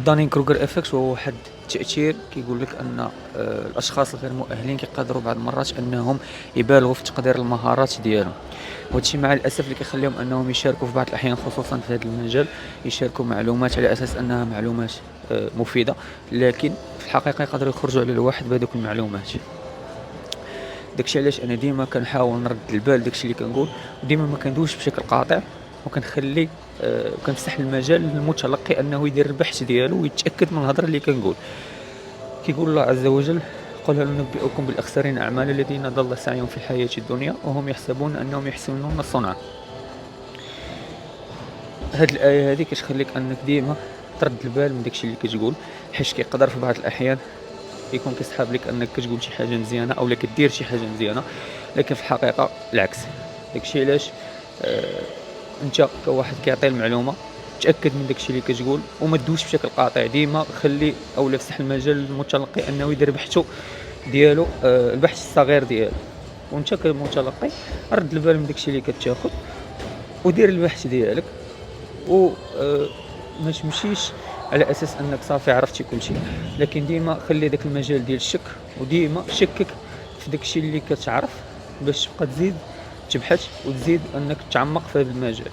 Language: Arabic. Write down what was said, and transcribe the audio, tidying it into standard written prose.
دانين كروغر إفكت هو واحد التأثير كيقول لك أن الأشخاص الغير مؤهلين كيقدروا بعض المرات أنهم يبالغوا في تقدير المهارات ديالهم، وهذا الشيء مع الأسف اللي كيخليهم أنهم يشاركوا في بعض الأحيان خصوصًا في هذا المجال، يشاركوا معلومات على أساس أنها معلومات مفيدة، لكن في الحقيقة يقدروا يخرجوا على الواحد بهذوك المعلومات. داكشي علاش أنا ديما كنحاول نرد البال داكشي اللي كنقول، وديما ما كندويش بشكل قاطع، وكنخلي وكنفتح المجال للمتلقي أنه يدير البحث ديالو ويتأكد من الهضرة اللي كنقول. كيقول الله عز وجل: قل هل ننبئكم بالأخسرين أعمالا الذين ضل سعيهم في الحياة الدنيا وهم يحسبون أنهم يحسنون صنعا. هاد الآية هادي كتخليك أنك ديما ترد البال من داكشي اللي كتقول، حيت كيقدر في بعض الأحيان يكون كيصحاب لك أنك كتقول شي حاجة مزيانة أولا كدير شي حاجة مزيانة، لكن في الحقيقة العكس. داكشي علاش أنت كواحد كيعطي المعلومة تأكد من داكشي اللي كتقول وما تدويش بشكل قاطع، ديما خلي أولا افتح المجال للمتلقي أنه يدير بحثه ديالو، البحث الصغير ديالو، وأنت كمتلقي رد البال من داكشي اللي كتاخد ودير البحث ديالك، و ما تمشيش على اساس انك صافي عرفتي كلشي، لكن ديما خلي داك المجال ديال الشك، وديما شكك في داكشي اللي كتعرف باش تبقى تزيد تبحث وتزيد انك تعمق في هذا المجال.